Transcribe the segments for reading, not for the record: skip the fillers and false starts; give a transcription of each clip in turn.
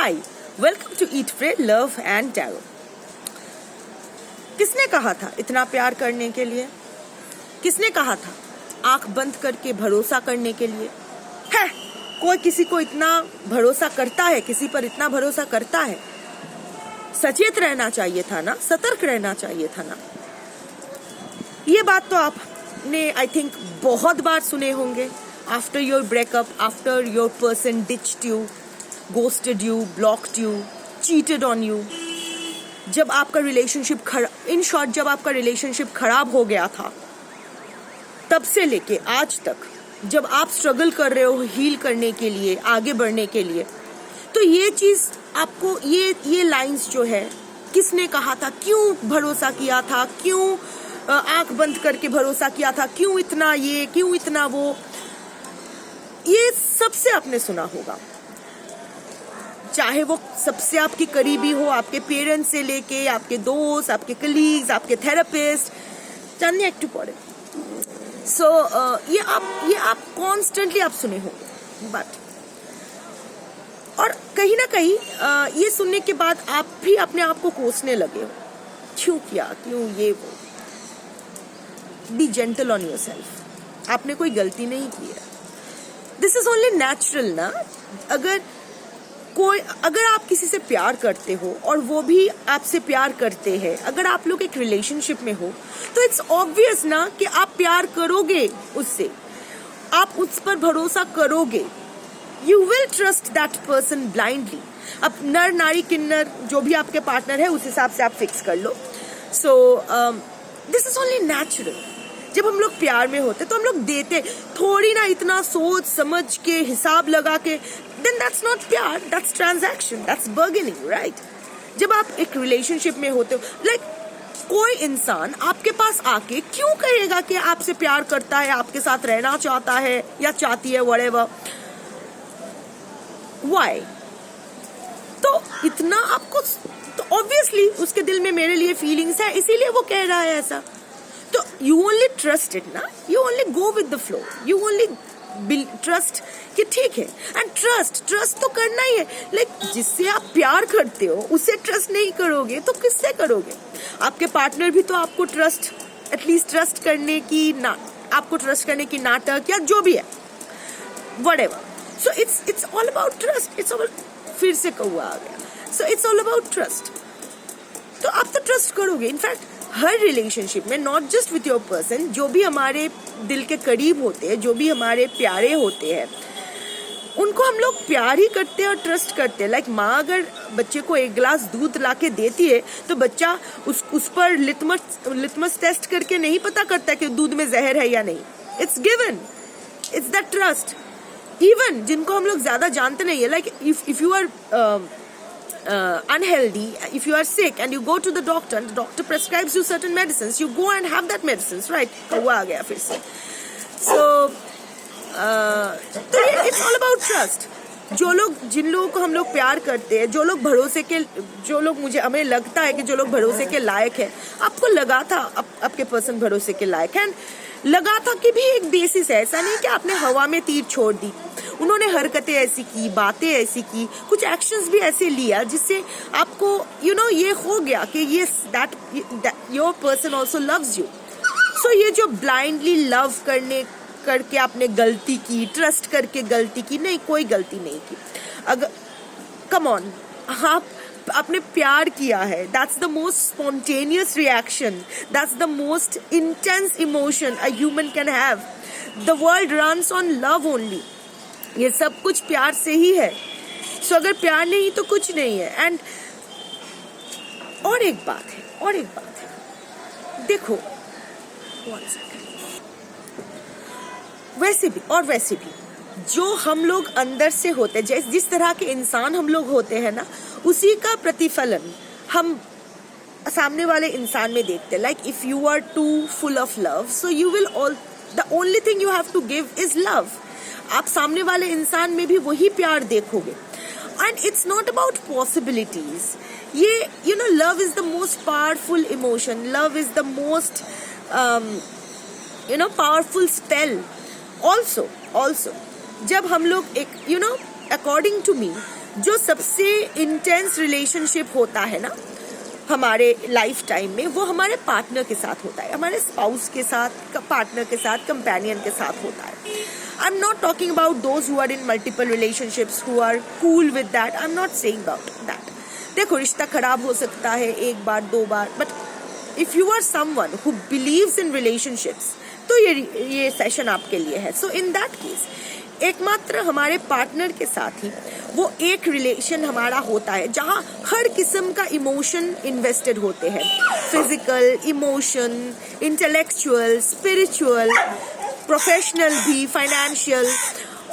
Hi, welcome to eat pray love and tarot. किसने कहा था इतना प्यार करने के लिए? किसने कहा था आंख बंद करके भरोसा करने के लिए? है कोई किसी को इतना भरोसा करता है, किसी पर इतना भरोसा करता है? सचेत रहना चाहिए था ना, सतर्क रहना चाहिए था ना। ये बात तो आपने आई थिंक बहुत बार सुने होंगे। After your breakup, after your person ditched you, ghosted you, blocked you, cheated on you, जब आपका रिलेशनशिप इन शॉर्ट जब आपका रिलेशनशिप खराब हो गया था, तब से लेके आज तक जब आप स्ट्रगल कर रहे हो हील करने के लिए, आगे बढ़ने के लिए, तो ये चीज आपको ये लाइंस जो है, किसने कहा था, क्यों भरोसा किया था, क्यों आंख बंद करके भरोसा किया था, क्यों इतना ये, क्यों इतना वो, ये सबसे आपने सुना होगा। चाहे वो सबसे आपकी करीबी हो, आपके पेरेंट्स से लेके आपके दोस्त, आपके कलीग्स, आपके थेरेपिस्ट, जानने एक टू पड़े। सो ये आप कॉन्स्टेंटली आप सुने हो। बट और कहीं ना कहीं ये सुनने के बाद आप भी अपने आप को कोसने लगे हो, क्यों किया, क्यों ये वो। B gentle on your self. आपने कोई गलती नहीं की है। दिस इज ओनली नेचुरल ना। अगर आप किसी से प्यार करते हो और वो भी आपसे प्यार करते हैं, अगर आप लोग एक रिलेशनशिप में हो, तो इट्स ऑब्वियस ना कि आप प्यार करोगे उससे, आप उस पर भरोसा करोगे। You will trust that person blindly. अब नर नारी किन्नर जो भी आपके पार्टनर है, उस हिसाब से आप फिक्स कर लो। So this is only natural. जब हम लोग प्यार में होते तो हम लोग देते, थोड़ी ना इतना सोच समझ के हिसाब लगा के, then that's not प्यार, that's transaction, that's bargaining, right? जब आप एक रिलेशनशिप में होते हो, कोई इंसान आपके पास आके क्यों कहेगा कि आपसे प्यार करता है, आपके साथ रहना चाहता है या चाहती है, whatever, why? तो इतना आपको, तो ऑब्वियसली उसके दिल में मेरे लिए फीलिंग्स है, इसीलिए वो कह रहा है ऐसा। तो you only trust it ना, you only go with the flow, you only trust कि ठीक है। एंड ट्रस्ट तो करना ही है। जिससे आप प्यार करते हो उसे ट्रस्ट नहीं करोगे तो किससे करोगे? आपके पार्टनर भी तो आपको एटलीस्ट ट्रस्ट करने की नाटक या जो भी है, whatever. So it's all about trust. It's all, फिर से कौवा आ गया। So it's all about trust. तो आप तो ट्रस्ट करोगे। इनफैक्ट हर रिलेशनशिप में, not just with your person, जो भी हमारे दिल के करीब होते हैं, जो भी हमारे प्यारे होते हैं, उनको हम लोग प्यार ही करते हैं और ट्रस्ट करते हैं। माँ अगर बच्चे को एक गिलास दूध ला के देती है तो बच्चा उस पर लिटमस टेस्ट करके नहीं पता करता कि दूध में जहर है या नहीं। It's given, it's the trust. Even जिनको हम लोग ज्यादा जानते नहीं है, if you are unhealthy, if you are sick and you go to the doctor and the doctor prescribes you certain medicines, you go and have that medicines, right? कौवा आ गया फिर से। So it's all about trust. जिन लोगों को हम लोग प्यार करते हैं, जो लोग हमें लगता है कि जो लोग भरोसे के लायक है, आपको लगा था आपके पर्सन भरोसे के लायक है, लगा था कि भी एक बेसिस है। ऐसा नहीं कि आपने हवा में तीर छोड़ दी। उन्होंने हरकतें ऐसी की, बातें ऐसी की, कुछ एक्शंस भी ऐसे लिया जिससे आपको ये हो गया कि ये that your person also loves you. So ये जो ब्लाइंडली लव करके आपने गलती की, ट्रस्ट करके गलती की, नहीं, कोई गलती नहीं की। अगर कम ऑन, आपने प्यार किया है, that's the most spontaneous reaction, that's the most intense emotion a human can have. The world runs on love only. ये सब कुछ प्यार से ही है। सो अगर प्यार नहीं तो कुछ नहीं है। एंड और एक बात है, देखो, वैसे भी जो हम लोग अंदर से होते हैं, जिस तरह के इंसान हम लोग होते हैं ना, उसी का प्रतिफलन हम सामने वाले इंसान में देखते हैं। If you are too full of love, so you will the only thing you have to give is love. आप सामने वाले इंसान में भी वही प्यार देखोगे। And it's not about possibilities. ये love is the most powerful emotion, love is the most powerful spell. Also जब हम लोग एक अकॉर्डिंग टू मी, जो सबसे इंटेंस रिलेशनशिप होता है ना हमारे लाइफ टाइम में, वो हमारे पार्टनर के साथ होता है, हमारे स्पाउस के साथ, पार्टनर के साथ, कंपेनियन के साथ होता है. I am not talking about those who are in multiple relationships who are cool with that. I am not saying about that. देखो, रिश्ता खराब हो सकता है एक बार दो बार, but if you are someone who believes in relationships, तो ये सेशन आपके लिए है. सो इन दैट केस एकमात्र हमारे पार्टनर के साथ ही वो एक रिलेशन हमारा होता है जहाँ हर किस्म का इमोशन इन्वेस्टेड होते हैं. Physical, emotion, intellectual, spiritual, professional भी, financial.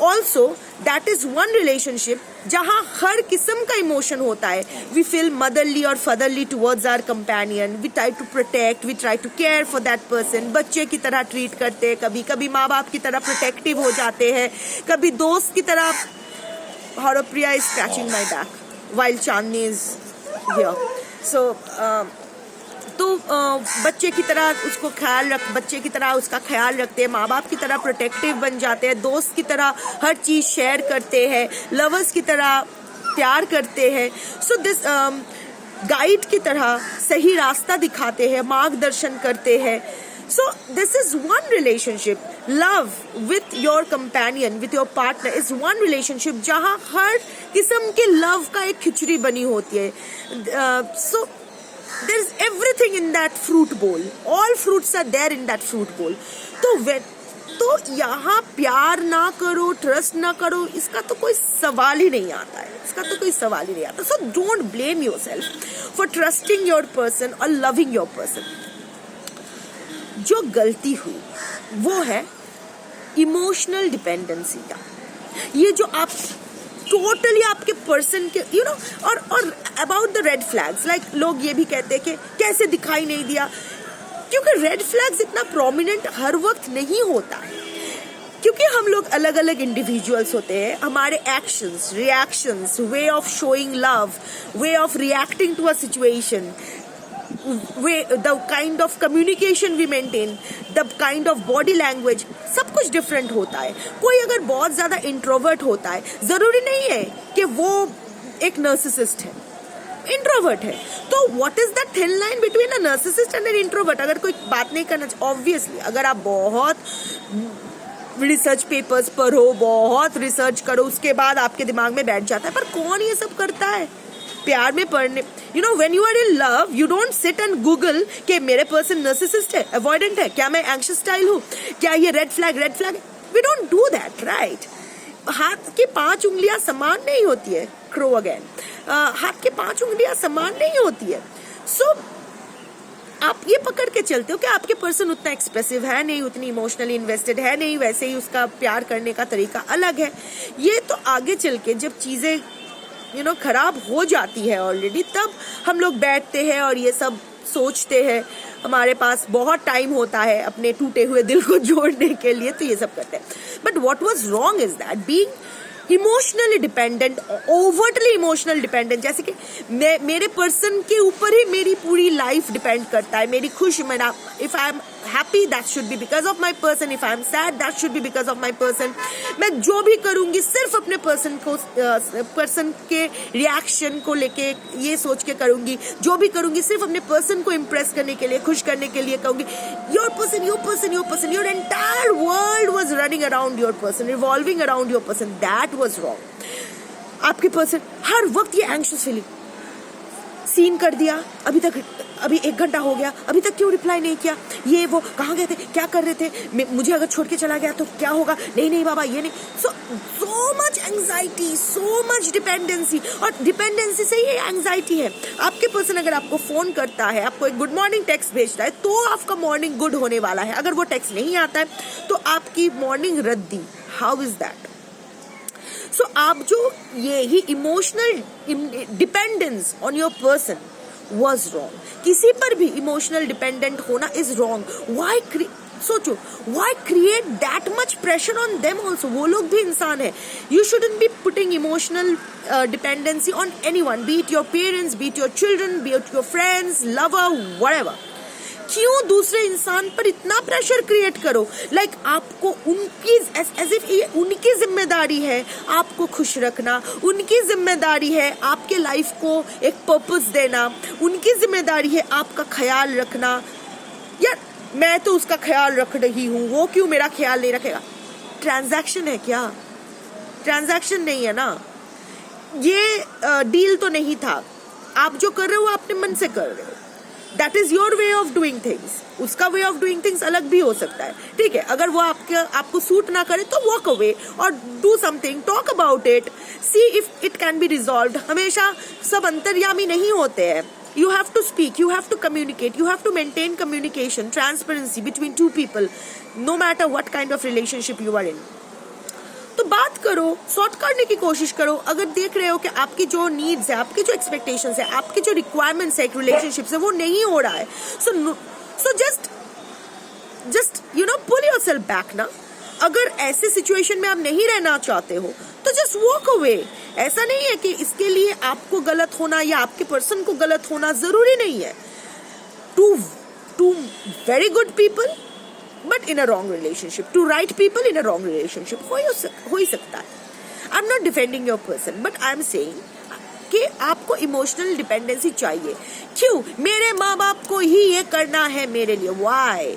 Also that is one relationship जहाँ हर किस्म का इमोशन होता है. वी फील मदरली और fatherly towards our companion. We try to protect, we try to care for that person. बच्चे की तरह ट्रीट करते हैं, कभी कभी माँ बाप की तरह प्रोटेक्टिव हो जाते हैं, कभी दोस्त की तरह. Harapriya is scratching my back while Chandni is here. So बच्चे की तरह उसको बच्चे की तरह उसका ख्याल रखते हैं, माँ बाप की तरह प्रोटेक्टिव बन जाते हैं, दोस्त की तरह हर चीज शेयर करते हैं, लवर्स की तरह प्यार करते हैं. सो दिस गाइड की तरह सही रास्ता दिखाते हैं, मार्गदर्शन करते हैं. So this is one relationship. Love with your companion, with your partner is one relationship जहाँ हर किस्म के love का एक खिचड़ी बनी होती है. So there is everything in that fruit bowl. All fruits are there in that fruit bowl. तो यहाँ प्यार ना करो, ट्रस्ट ना करो, इसका तो कोई सवाल ही नहीं आता है. So don't blame yourself for trusting your person or loving your person. जो गलती हुई वो है इमोशनल डिपेंडेंसी का. ये जो आप टोटली आपके पर्सन के और about the red flags, like लोग ये भी कहते हैं कि कैसे दिखाई नहीं दिया, क्योंकि रेड फ्लैग्स इतना प्रोमिनेंट हर वक्त नहीं होता है, क्योंकि हम लोग अलग अलग इंडिविजुअल्स होते हैं. हमारे actions, reactions, way of showing love, way of reacting to a situation, the kind of communication we maintain, the kind of body language, सब कुछ डिफरेंट होता है. कोई अगर बहुत ज्यादा इंट्रोवर्ट होता है, जरूरी नहीं है कि वो एक नर्सिसिस्ट है, इंट्रोवर्ट है. तो what is the thin line between a narcissist and an introvert? अगर कोई बात नहीं करना, ऑब्वियसली अगर आप बहुत रिसर्च पेपर्स पढ़ो, बहुत रिसर्च करो, उसके बाद आपके दिमाग में बैठ जाता है. पर कौन ये सब करता है प्यार में पढ़ने? when you are in love, you don't sit and Google कि मेरे पर्सन नर्सिसिस्ट है, अवॉइडेंट है, क्या मैं एंग्शियस स्टाइल हूँ, क्या ये रेड फ्लैग है. We don't do that, right? हाथ की 5 उंगलियां समान नहीं होती है. Crow again. हाथ की 5 उंगलियां समान नहीं होती है. सो आप ये पकड़ के चलते हो कि आपके पर्सन उतना एक्सप्रेसिव है नहीं, उतनी इमोशनली इन्वेस्टेड है नहीं, वैसे ही उसका प्यार करने का तरीका अलग है. ये तो आगे चल के जब चीजें खराब हो जाती है ऑलरेडी, तब हम लोग बैठते हैं और ये सब सोचते हैं. हमारे पास बहुत टाइम होता है अपने टूटे हुए दिल को जोड़ने के लिए, तो ये सब करते हैं. But what was wrong is that being emotionally dependent, overtly emotional dependent, जैसे कि मेरे पर्सन के ऊपर ही मेरी पूरी लाइफ डिपेंड करता है. मेरी if I am happy that should be because of my person, if I am sad that should be because of my person. मैं जो भी करूंगी सिर्फ अपने पर्सन के रिएक्शन को लेके ये सोच के करूंगी. जो भी करूंगी सिर्फ अपने पर्सन को इम्प्रेस करने के लिए, खुश करने के लिए कहूंगी. Your person, your entire world was running around your person, revolving around your person. That was wrong. आपके पर्सन हर वक्त ये एंग्शियस फीलिंग, सीन कर दिया, अभी 1 घंटा हो गया, अभी तक क्यों रिप्लाई नहीं किया, ये वो कहाँ गए थे, क्या कर रहे थे, मुझे अगर छोड़ के चला गया तो क्या होगा, नहीं बाबा ये नहीं. So much anxiety, so much dependency, और डिपेंडेंसी से ही एंग्जाइटी है. आपके पर्सन अगर आपको फोन करता है, आपको एक गुड मॉर्निंग टेक्स्ट भेजता है, तो आपका मॉर्निंग गुड होने वाला है. अगर वो टेक्स्ट नहीं आता है तो आपकी मॉर्निंग रद्दी. How is that? सो आप जो ये ही emotional dependence on your person was wrong. किसी पर भी इमोशनल डिपेंडेंट होना इज रॉन्ग. सोचो, why create that much pressure on them also? वो लोग भी इंसान है. You shouldn't be putting emotional dependency on anyone, be it your parents, be it your children, be it your friends, lover, whatever. क्यों दूसरे इंसान पर इतना प्रेशर क्रिएट करो? लाइक आपको उनकी एज इफ ये उनकी जिम्मेदारी है आपको खुश रखना, उनकी जिम्मेदारी है आपके लाइफ को एक पर्पस देना, उनकी जिम्मेदारी है आपका ख्याल रखना। यार मैं तो उसका ख्याल रख रही हूँ, वो क्यों मेरा ख्याल नहीं रखेगा? ट्रांजैक्शन है क्या? ट्रांजैक्शन नहीं है ना, ये डील तो नहीं था। आप जो कर रहे हो अपने मन से कर रहे हो, that is your way of doing things. उसका वे ऑफ डूइंग थिंग्स अलग भी हो सकता है, ठीक है। अगर वो आपको सूट ना करे तो वॉक अवे और do something, talk about it, see if it can be resolved. हमेशा सब अंतर्यामी नहीं होते हैं। You have to speak, you have to communicate, you have to maintain communication, transparency between two people, no matter what kind of relationship you are in. तो बात करो, sort करने की कोशिश करो। अगर देख रहे हो कि आपकी जो नीड्स है, आपकी जो एक्सपेक्टेशंस है, आपकी जो रिक्वायरमेंट्स है एक रिलेशनशिप से वो नहीं हो रहा है, so just you know pull yourself back ना। अगर ऐसे सिचुएशन में आप नहीं रहना चाहते हो तो जस्ट वॉक अवे। ऐसा नहीं है कि इसके लिए आपको गलत होना या आपके पर्सन को गलत होना जरूरी नहीं है। Two very good people but in a wrong relationship, two right people in a wrong relationship हो ही सकता है। I am not defending your person but I am saying कि आपको इमोशनल डिपेंडेंसी चाहिए। क्यों? मेरे माँ बाप को ही ये करना है मेरे लिए, व्हाई?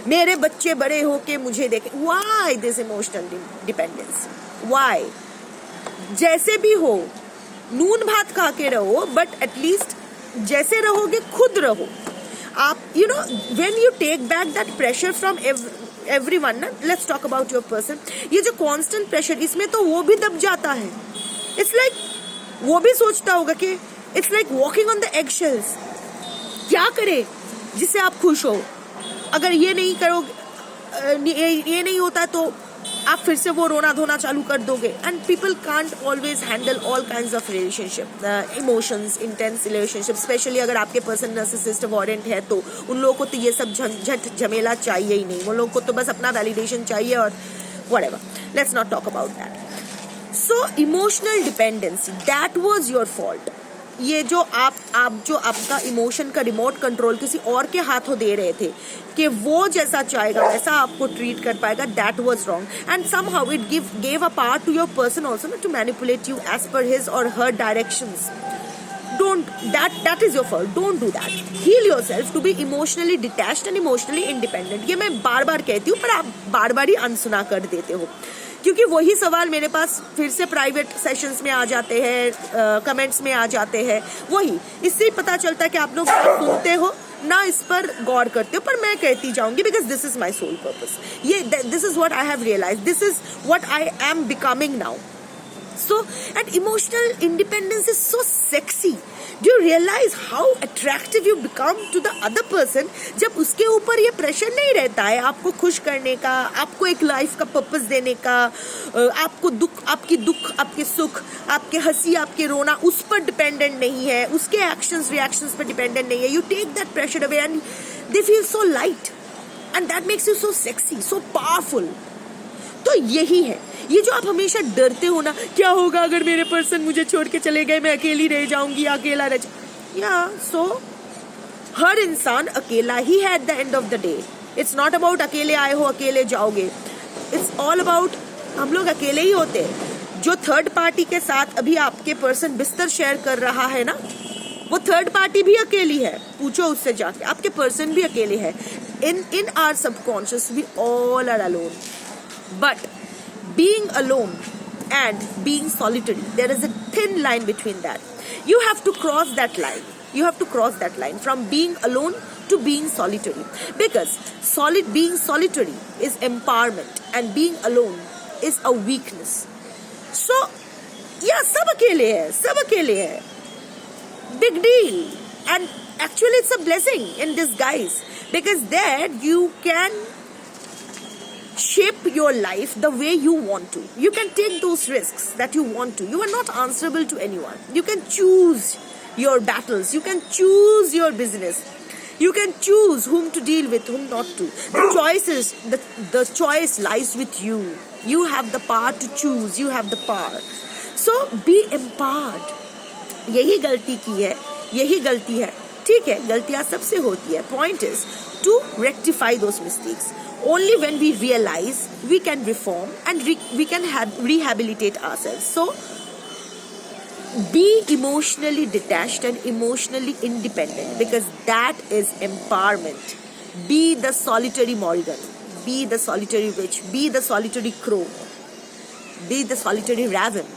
मेरे बच्चे बड़े होके मुझे देखें, why this emotional dependency, why? जैसे भी हो नून भात खा के रहो बट एटलीस्ट जैसे रहोगे खुद रहो आप। You know when you take back that pressure from everyone ना, let's talk about your person, ये जो कांस्टेंट प्रेशर, इसमें तो वो भी दब जाता है। इट्स लाइक वो भी सोचता होगा कि it's like walking on the egg shells. क्या करे जिससे आप खुश हो? अगर ये नहीं करोगे, ये नहीं होता तो आप फिर से वो रोना धोना चालू कर दोगे। And people can't always handle all kinds of relationship, emotions, intense relationship. Specially अगर आपके पर्सन नार्सिसिस्ट अवॉइडेंट है तो उन लोगों को तो ये सब झंझट झमेला चाहिए ही नहीं। वो लोगों को तो बस अपना वैलिडेशन चाहिए और whatever. Let's not talk about that. So emotional dependency, that was your fault. ये जो आपका इमोशन का रिमोट कंट्रोल किसी और के हाथों दे रहे थे कि वो जैसा चाहेगा वैसा आपको ट्रीट कर पाएगा, that was wrong. And somehow it gave a part to your person also to manipulate you as per his or her directions. That is your fault. Don't do that. Heal yourself to be emotionally detached and emotionally independent. ये मैं बार बार कहती हूँ पर आप बार बार ही अनसुना कर देते हो, क्योंकि वही सवाल मेरे पास फिर से प्राइवेट सेशंस में आ जाते हैं, कमेंट्स में आ जाते हैं। वही इससे ही पता चलता है कि आप लोग सुनते हो ना, इस पर गौर करते हो। पर मैं कहती जाऊंगी because this is my soul purpose. ये this is what I have realised, this is what I am becoming now. So, and emotional independence is so sexy. Do you realize how attractive you become to the other person जब उसके ऊपर ये pressure नहीं रहता है आपको खुश करने का, आपको एक लाइफ का पर्पस देने का, आपको आपके सुख, आपके हंसी, आपके रोना उस पर डिपेंडेंट नहीं है, उसके एक्शंस रिएक्शंस पर डिपेंडेंट नहीं है। You take that pressure away and they feel so light and that makes you so sexy, so powerful. तो यही है, ये जो आप हमेशा डरते हो ना, क्या होगा अगर मेरे पर्सन मुझे छोड़ के चले गए, मैं अकेली रह जाऊंगी या अकेला रह सो हर इंसान अकेला ही है at the end of the day. It's not about अकेले आए हो अकेले जाओगे, इट्स ऑल अबाउट हम लोग अकेले ही होते हैं। जो थर्ड पार्टी के साथ अभी आपके पर्सन बिस्तर शेयर कर रहा है ना, वो थर्ड पार्टी भी अकेली है, पूछो उससे जाके। आपके पर्सन भी अकेले है। In our subconscious we all are alone, but being alone and being solitary, there is a thin line between that. You have to cross that line. You have to cross that line from being alone to being solitary, because being solitary is empowerment and being alone is a weakness. So yeah, सब अकेले हैं, big deal. And actually it's a blessing in disguise, because there you can shape your life the way you want to. You can take those risks that you want to. You are not answerable to anyone. You can choose your battles. You can choose your business. You can choose whom to deal with, whom not to. The choice lies with you. You have the power to choose. You have the power. So be empowered. यही गलती की है, यही गलती है, ठीक है, गलतियां सबसे होती है. Point is to rectify those mistakes. Only when we realize we can reform and we can rehabilitate ourselves. So be emotionally detached and emotionally independent, because that is empowerment. Be the solitary Morrigan, be the solitary witch, be the solitary crow, be the solitary raven.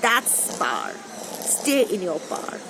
That's power. Stay in your power.